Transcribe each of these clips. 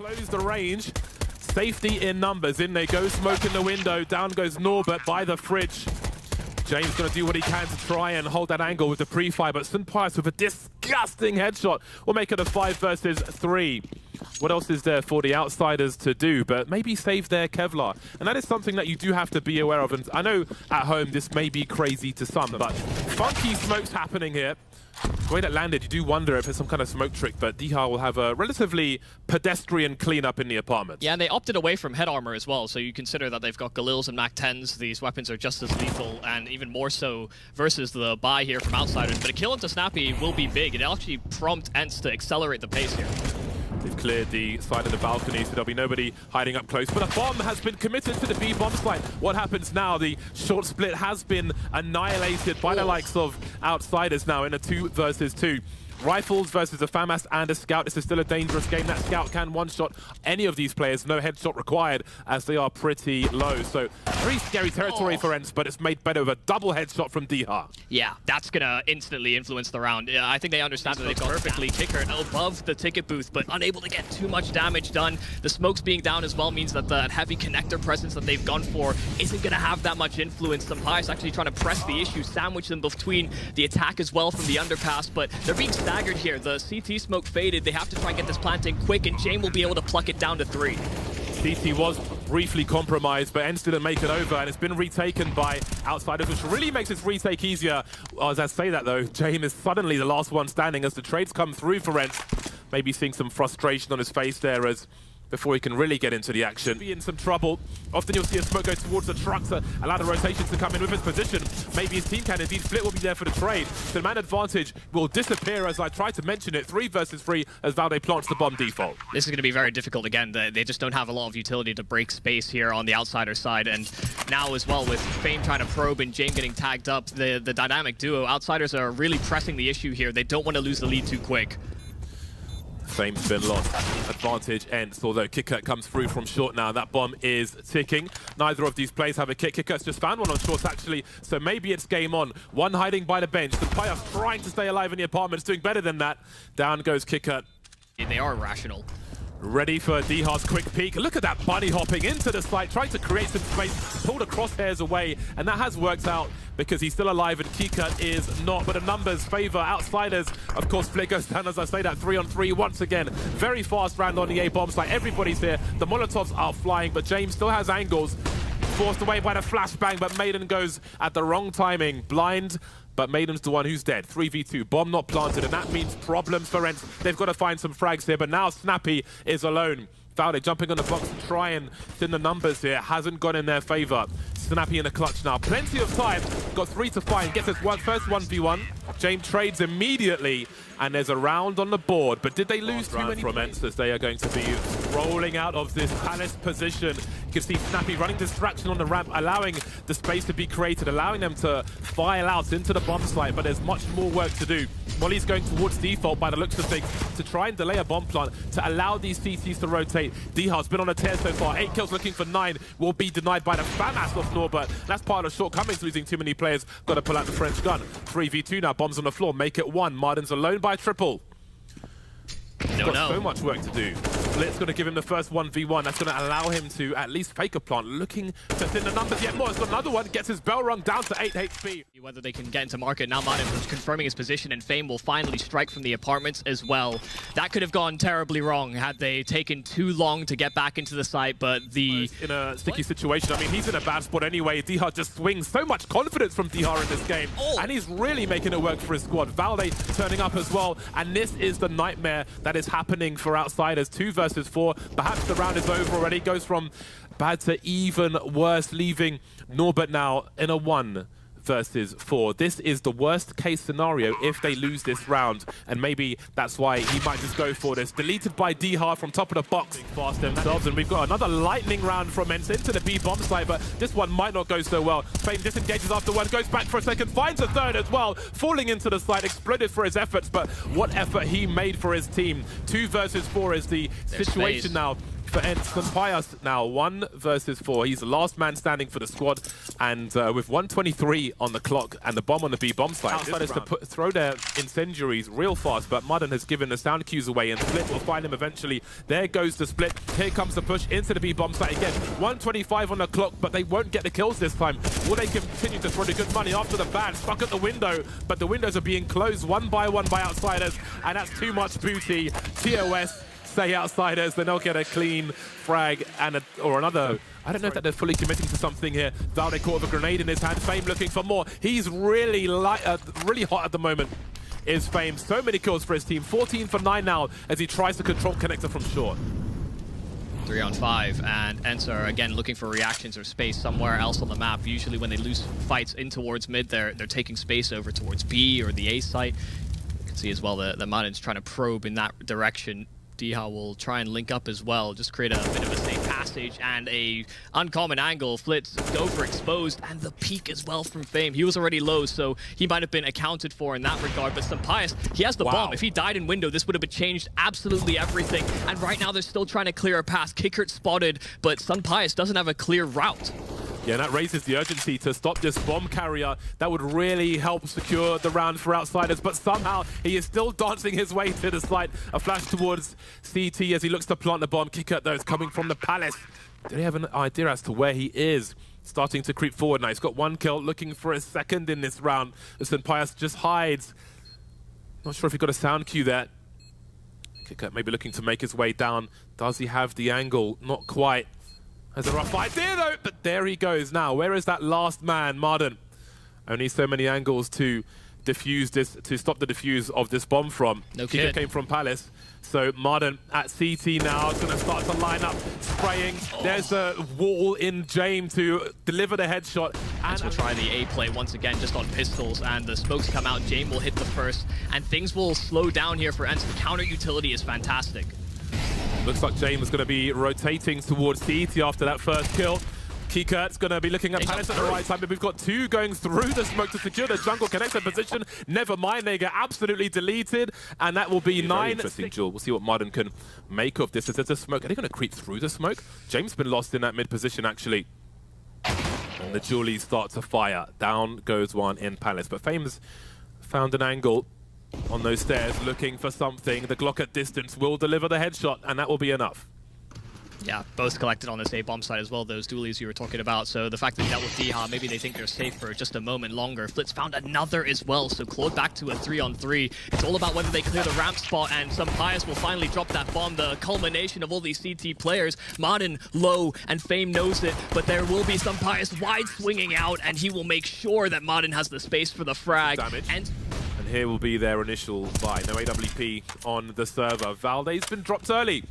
Close the range. Safety in numbers. In they go, smoke in the window. Down goes Norbert by the fridge. James going to do what he can to try and hold that angle with the pre-fire, but St. Pius with a disgusting headshot will make it a 5 versus 3. What else is there for the outsiders to do? But maybe save their Kevlar. And that is something that you do have to be aware of. And I know at home this may be crazy to some, but funky smokes happening here. The way that landed, you do wonder if it's some kind of smoke trick, but Dihar will have a relatively pedestrian cleanup in the apartment. Yeah, and they opted away from head armor as well, so you consider that they've got Galils and MAC-10s. These weapons are just as lethal, and even more so versus the buy here from outsiders. But a kill into Snappy will be big. It'll actually prompt ENCE to accelerate the pace here. They've cleared the side of the balcony, so there'll be nobody hiding up close. But a bomb has been committed to the B bomb site. What happens now? The short split has been annihilated by the likes of outsiders now in a 2 versus 2. Rifles versus a FAMAS and a Scout. This is still a dangerous game. That Scout can one-shot any of these players. No headshot required as they are pretty low. So very scary territory for ENCE, but it's made better with a double headshot from Dihar. Yeah, that's going to instantly influence the round. I think they understand that they've got perfectly Kicker above the ticket booth, but unable to get too much damage done. The smokes being down as well means that the heavy connector presence that they've gone for isn't going to have that much influence. St. Pius actually trying to press the issue, sandwich them between the attack as well from the underpass, but they're being staggered here. The CT smoke faded. They have to try and get this planting quick, and Jane will be able to pluck it down to 3. CT was briefly compromised, but ENCE didn't make it over, and it's been retaken by outsiders, which really makes its retake easier. As I say that, though, Jane is suddenly the last one standing as the trades come through for ENCE. Maybe seeing some frustration on his face there as before he can really get into the action. Be in some trouble. Often you'll see a smoke go towards the truck to allow the rotations to come in with his position. Maybe his team can. Indeed, Flit will be there for the trade. The man advantage will disappear, as I tried to mention it. 3 versus 3 as Valde plants the bomb default. This is going to be very difficult again. They just don't have a lot of utility to break space here on the outsider side. And now as well, with Fame trying to probe and Jane getting tagged up, the dynamic duo, outsiders are really pressing the issue here. They don't want to lose the lead too quick. Fame's been lost. Advantage ENCE, although Kicker comes through from short now. That bomb is ticking. Neither of these players have a kick. Kicker's just found one on short, actually, so maybe it's game on. One hiding by the bench. The player trying to stay alive in the apartment is doing better than that. Down goes Kicker. They are rational. Ready for Dihar's quick peek. Look at that bunny hopping into the site, trying to create some space, pull the crosshairs away, and that has worked out because he's still alive and Kikat is not. But the numbers favor outsiders. Of course, Flick goes down, as I say, that 3-on-3 once again. Very fast round on the A bomb site. Everybody's here. The Molotovs are flying, but James still has angles. Forced away by the flashbang, but Maiden goes at the wrong timing. Blind. But Maiden's the one who's dead. 3v2, bomb not planted, and that means problems for ENCE. They've got to find some frags here, but now Snappy is alone. Valde jumping on the box to try and thin the numbers here. Hasn't gone in their favor. Snappy in the clutch now. Plenty of time. Got 3 to find. Gets his first 1v1. James trades immediately, and there's a round on the board. But did they lose too many from ENCE as they are going to be rolling out of this palace position? You can see Snappy running distraction on the ramp, allowing the space to be created, allowing them to file out into the bomb site, but there's much more work to do. Molly's going towards default by the looks of things to try and delay a bomb plant to allow these CTs to rotate. Dihar's been on a tear so far. 8 kills looking for 9 will be denied by the FAMAS of Norbert. That's part of the shortcomings, losing too many players. Got to pull out the French gun. 3v2 now, bombs on the floor, make it 1. Martin's alone by triple. So much work to do. Split's going to give him the first 1v1. That's going to allow him to at least fake a plant. Looking to thin the numbers yet more. It's got another one. Gets his bell rung down to 8 HP. Whether they can get into market. Now Martin is confirming his position, and Fame will finally strike from the apartments as well. That could have gone terribly wrong had they taken too long to get back into the site, but in a sticky situation. I mean, he's in a bad spot anyway. Dihar just swings. So much confidence from Dihar in this game. And he's really making it work for his squad. Valde turning up as well. And this is the nightmare that is happening for outsiders. 2 versus 4. Perhaps the round is over already. Goes from bad to even worse, leaving Norbert now in a 1 versus 4. This is the worst case scenario if they lose this round, and maybe that's why he might just go for this. Deleted by Dihar from top of the box. Fast themselves, and we've got another lightning round from ENCE into the B bomb site, but this one might not go so well. Fame disengages after 1, goes back for a second, finds a 3rd as well, falling into the site, exploded for his efforts, but what effort he made for his team. 2 versus 4 is the situation now for ENCE. St. Pius now 1 versus 4. He's the last man standing for the squad, and with 123 3 on the clock and the bomb on the B bomb site. Outsiders to throw their incendiaries real fast, but Mudden has given the sound cues away, and Split will find him eventually. There goes the Split. Here comes the push into the B bomb site again. 125 on the clock, but they won't get the kills this time. Will they continue to throw the good money after the ban? Stuck at the window, but the windows are being closed one by Outsiders, and that's too much booty. TOS say Outsiders, then they'll get a clean frag and or another. I don't know if they're fully committing to something here. Valde caught with a grenade in his hand. Fame looking for more. He's really really hot at the moment, is Fame. So many kills for his team. 14 for 9 now as he tries to control connector from short. 3 on 5, and ENCE are again looking for reactions or space somewhere else on the map. Usually when they lose fights in towards mid, they're taking space over towards B or the A site. You can see as well the Mudden's trying to probe in that direction. Diha will try and link up as well, just create a bit of a safe passage and a uncommon angle. Flitz go for exposed, and the peak as well from Fame. He was already low, so he might have been accounted for in that regard, but Sampaius, he has the bomb. If he died in window, this would have changed absolutely everything, and right now they're still trying to clear a path. Kickert spotted, but Sampaius doesn't have a clear route. Yeah, and that raises the urgency to stop this bomb carrier. That would really help secure the round for Outsiders, but somehow he is still dancing his way to the site. A flash towards CT as he looks to plant the bomb. Kickert, though, is coming from the Palace. Do they have an idea as to where he is? Starting to creep forward now. He's got 1 kill, looking for a second in this round. Sampaius just hides. Not sure if he got a sound cue there. Kickert maybe looking to make his way down. Does he have the angle? Not quite. Has a rough idea though, but there he goes now. Where is that last man, Marden? Only so many angles to defuse this, to stop the defuse of this bomb from. No kid. Came from Palace. So Marden at CT now is going to start to line up, spraying. There's a wall in James to deliver the headshot. And we'll try the A play once again, just on pistols, and the smokes come out. James will hit the first, and things will slow down here for ENCE. The counter utility is fantastic. Looks like James is going to be rotating towards CT after that first kill. Keykurt's going to be looking at Palace at the right time, but we've got 2 going through the smoke to secure the jungle connector position. Never mind, they get absolutely deleted, and that will be 9. Interesting duel. We'll see what Marden can make of this. Is there a smoke? Are they going to creep through the smoke? James been lost in that mid position, actually. And the dualies start to fire. Down goes one in Palace, but Fame's found an angle on those stairs, looking for something. The Glock at distance will deliver the headshot, and that will be enough. Yeah, both collected on this A-bomb side as well, those dualies you were talking about. So the fact that they dealt with Diha, maybe they think they're safe for just a moment longer. Flitz found another as well, so clawed back to a 3-on-3. It's all about whether they clear the ramp spot, and Sampaius will finally drop that bomb, the culmination of all these CT players. Marden low, and Fame knows it, but there will be Sampaius wide swinging out, and he will make sure that Marden has the space for the frag. Damage. And here will be their initial buy. No AWP on the server. Valde's been dropped early.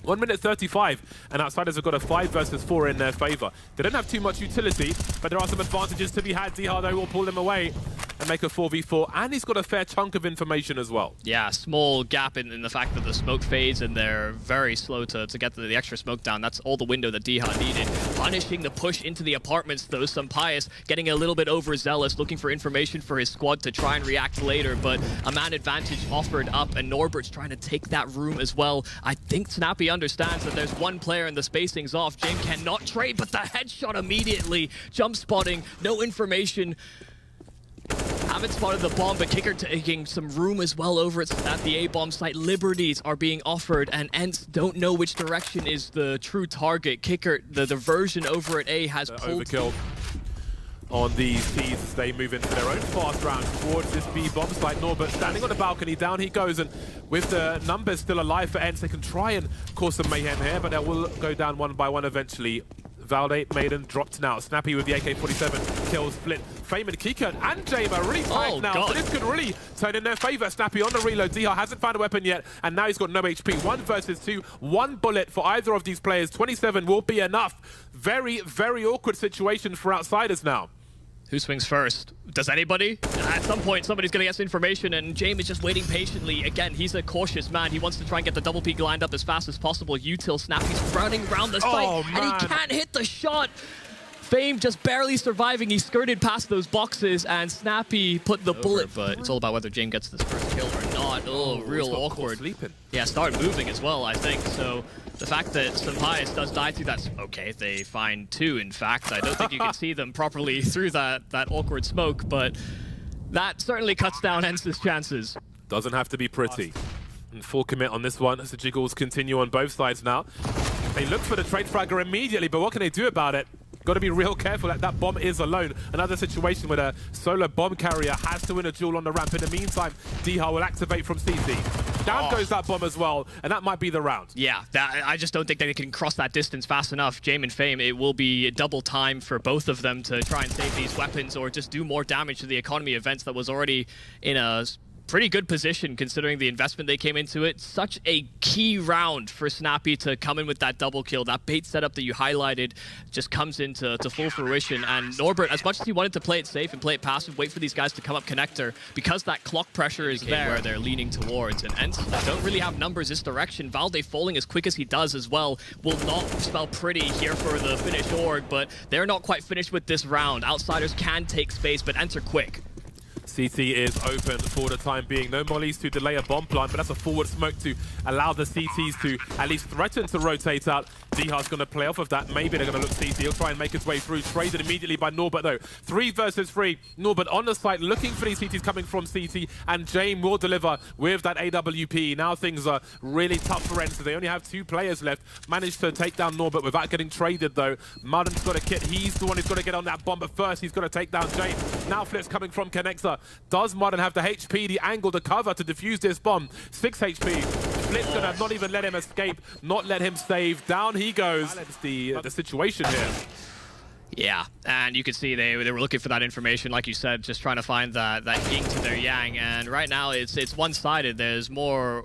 1 minute 35, and Outsiders have got a 5 versus 4 in their favor. They don't have too much utility, but there are some advantages to be had. Diha will pull them away and make a 4v4, and he's got a fair chunk of information as well. Yeah, small gap in the fact that the smoke fades and they're very slow to get the extra smoke down. That's all the window that Diha needed. Punishing the push into the apartments, though. Sampaius getting a little bit overzealous, looking for information for his squad to try and react later, but a man advantage offered up, and Norbert's trying to take that room as well. I think Snappy understands that there's 1 player and the spacing's off. James cannot trade, but the headshot immediately. Jump spotting, no information. Haven't spotted the bomb, but Kickert taking some room as well over at the A-bomb site. Liberties are being offered, and ENCE don't know which direction is the true target. Kickert, the diversion over at A has pulled... Overkill on these T's as they move into their own fast round towards this B bomb site. Norbert standing on the balcony, down he goes, and with the numbers still alive for ENCE, they can try and cause some mayhem here, but they will go down 1 by 1 eventually. Valde, Maiden dropped now. Snappy with the AK-47 kills Split. Fame and Kickert and Jame are really tight now, so this could really turn in their favor. Snappy on the reload. Diha hasn't found a weapon yet, and now he's got no HP. 1 versus 2. 1 bullet for either of these players. 27 will be enough. Very, very awkward situation for Outsiders now. Who swings first? Does anybody? At some point, somebody's going to get some information, and James is just waiting patiently. Again, he's a cautious man. He wants to try and get the double peak lined up as fast as possible. Util Snappy's running around the site, and he can't hit the shot. Fame just barely surviving. He skirted past those boxes, and Snappy put the bullet. But it's all about whether James gets this first kill or not. Oh, real awkward. Yeah, started moving as well, I think. So the fact that Sampaius does die through that... Okay, they find 2, in fact. I don't think you can see them properly through that awkward smoke, but that certainly cuts down ENCE's chances. Doesn't have to be pretty. And full commit on this one as the jiggles continue on both sides now. They look for the trade fragger immediately, but what can they do about it? Got to be real careful that that bomb is alone. Another situation where a solo bomb carrier has to win a duel on the ramp. In the meantime, Diha will activate from CT. Down goes that bomb as well, and that might be the round. Yeah, I just don't think they can cross that distance fast enough. Jame and Fame, it will be double time for both of them to try and save these weapons or just do more damage to the economy events that was already in a pretty good position considering the investment they came into it. Such a key round for Snappy to come in with that double kill. That bait setup that you highlighted just comes into full fruition. And Norbert, as much as he wanted to play it safe and play it passive, wait for these guys to come up connector, because that clock pressure is there where they're leaning towards. And ENCE don't really have numbers this direction. Valde falling as quick as he does as well will not spell pretty here for the Finnish org, but they're not quite finished with this round. Outsiders can take space, but ENCE are quick. CT is open for the time being. No mollies to delay a bomb plant, but that's a forward smoke to allow the CTs to at least threaten to rotate out. Diha's going to play off of that. Maybe they're going to look CT. He'll try and make his way through. Traded immediately by Norbert, though. 3 versus 3. Norbert on the site, looking for these CTs coming from CT, and Jame will deliver with that AWP. Now things are really tough for ENCE. They only have 2 players left. Managed to take down Norbert without getting traded, though. Marden's got a kit. He's the one who's got to get on that bomb, but first he's got to take down Jame. Now flips coming from Connector. Does Marden have the HP, the angle, the cover to defuse this bomb? 6 HP. Flip's gonna not even let him escape, not let him save. Down he goes. That's the situation here. Yeah, and you can see they were looking for that information, like you said, just trying to find that yin to their yang. And right now it's one-sided. There's more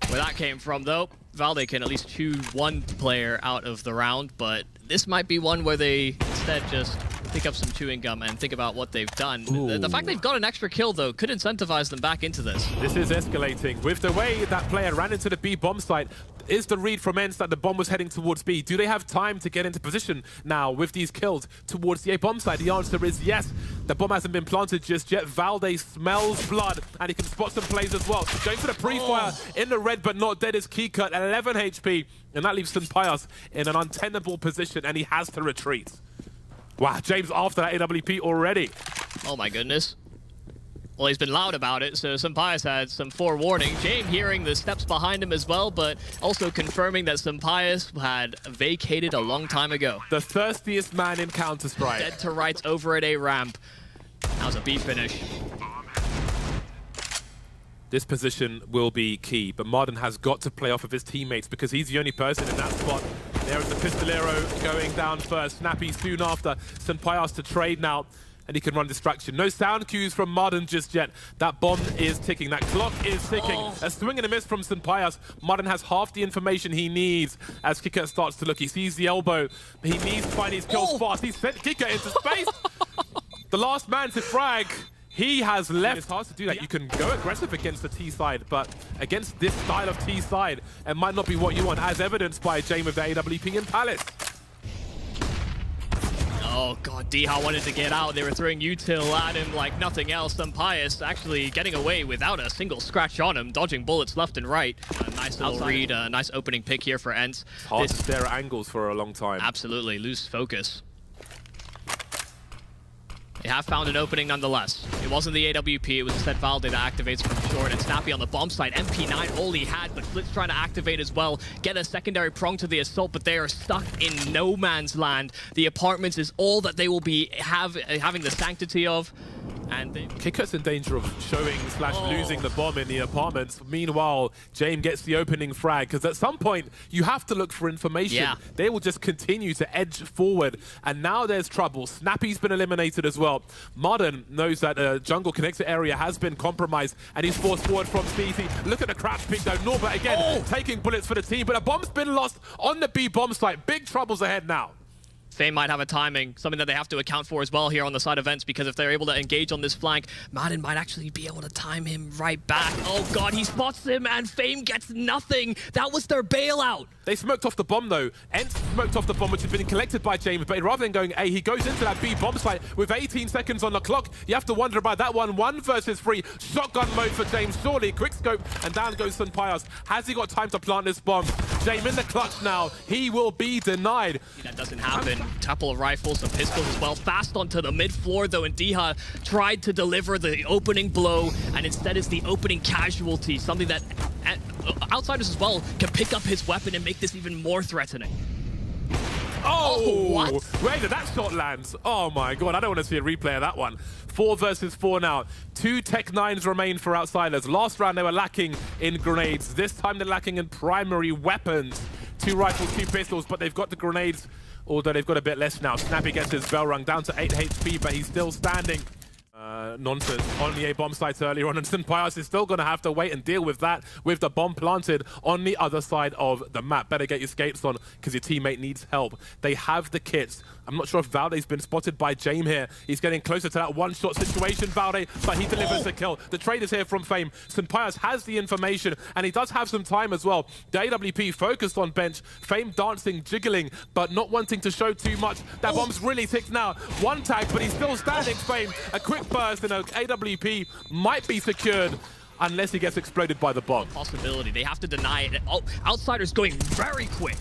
where that came from, though. Valde can at least choose 1 player out of the round, but this might be one where they instead just pick up some chewing gum and think about what they've done. The fact they've got an extra kill, though, could incentivize them back into this. This is escalating. With the way that player ran into the B bomb site, is the read from ENCE that the bomb was heading towards B? Do they have time to get into position now with these kills towards the A bomb site? The answer is yes. The bomb hasn't been planted just yet. Valde smells blood, and he can spot some plays as well. Going for the pre-fire in the red, but not dead, is Keycut at 11 HP, and that leaves Sampaius in an untenable position, and he has to retreat. Wow, James after that AWP already. Oh my goodness. Well, he's been loud about it, so Sampaius had some forewarning. James hearing the steps behind him as well, but also confirming that Sampaius had vacated a long time ago. The thirstiest man in Counter-Strike. Dead to rights over at A ramp. That was a B finish. This position will be key, but Marden has got to play off of his teammates because he's the only person in that spot. There is the Pistolero going down first. Snappy soon after. Sampaius to trade now, and he can run distraction. No sound cues from Marden just yet. That bomb is ticking. That clock is ticking. A swing and a miss from Sampaius. Marden has half the information he needs as Kika starts to look. He sees the elbow. He needs to find his kills fast. He sent Kika into space. The last man to frag. He has left. It's hard to do that. You can go aggressive against the T side, but against this style of T side, it might not be what you want, as evidenced by Jame with the AWP in Palace. Oh god, Diha wanted to get out. They were throwing util at him like nothing else. Sampaius actually getting away without a single scratch on him, dodging bullets left and right. A nice little read, a nice opening pick here for ENCE. It's hard to stare at angles for a long time. Absolutely, lose focus. They have found an opening nonetheless. It wasn't the AWP, it was instead Valde that activates from short, and Snappy on the bomb site. MP9 all he had, but Flit's trying to activate as well, get a secondary prong to the assault, but they are stuck in no man's land. The apartments is all that they will be having the sanctity of. And Kicker's in danger of showing / losing the bomb in the apartments. Meanwhile, Jame gets the opening frag, because at some point, you have to look for information. Yeah. They will just continue to edge forward, and now there's trouble. Snappy's been eliminated as well. Marden knows that jungle connector area has been compromised, and he's forced forward from CT. Look at the crouch pick, though. Norbert again taking bullets for the team, but a bomb's been lost on the B bomb site. Big troubles ahead now. Fame might have a timing, something that they have to account for as well here on the side of ENCE, because if they're able to engage on this flank, Madden might actually be able to time him right back. Oh god, he spots him and Fame gets nothing. That was their bailout. They smoked off the bomb though. ENCE smoked off the bomb, which had been collected by James, but rather than going A, he goes into that B bomb site with 18 seconds on the clock. You have to wonder about that one. 1 versus 3. Shotgun mode for James. Surely, quick scope, and down goes Sunpayas. Has he got time to plant this bomb? James in the clutch now. He will be denied. That doesn't happen. Couple of rifles, some pistols as well. Fast onto the mid floor though, and Diha tried to deliver the opening blow, and instead it's the opening casualty, something that outsiders as well can pick up his weapon and make this even more threatening. Oh, what? Where did that shot land? Oh my god, I don't want to see a replay of that one. 4 versus 4 now. 2 Tech 9s remain for outsiders. Last round they were lacking in grenades. This time they're lacking in primary weapons. 2 rifles, 2 pistols, but they've got the grenades, although they've got a bit less now. Snappy gets his bell rung down to 8 HP, but he's still standing. Nonsense on the A bomb site earlier on, and Sunpayas is still going to have to wait and deal with that with the bomb planted on the other side of the map. Better get your skates on because your teammate needs help. They have the kits. I'm not sure if Valde's been spotted by James here. He's getting closer to that one-shot situation, Valde, but he delivers the kill. The trade is here from Fame. Sunpayas has the information, and he does have some time as well. The AWP focused on bench. Fame dancing, jiggling, but not wanting to show too much. That bomb's really ticked now. 1 tag, but he's still standing, Fame. A quick burst and an AWP might be secured unless he gets exploded by the bomb. Possibility. They have to deny it. Oh, outsiders going very quick.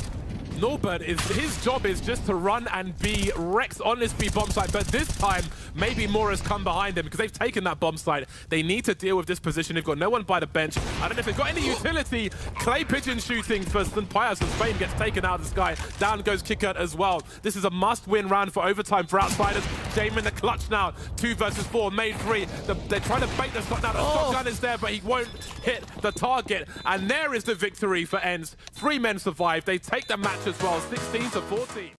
Norbert, his job is just to run and be Rex on this B bomb site, but this time maybe more has come behind him because they've taken that bomb site. They need to deal with this position. They've got no one by the bench. I don't know if they've got any utility. Clay pigeon shooting for Sunpayas as Fame gets taken out of the sky. Down goes Kickert as well. This is a must-win round for overtime for outsiders. James in the clutch now. 2 versus 4, made 3. They're trying to bait the shot now. The shotgun is there, but he won't hit the target. And there is the victory for ENCE. 3 men survive. They take the match as well, 16 to 14.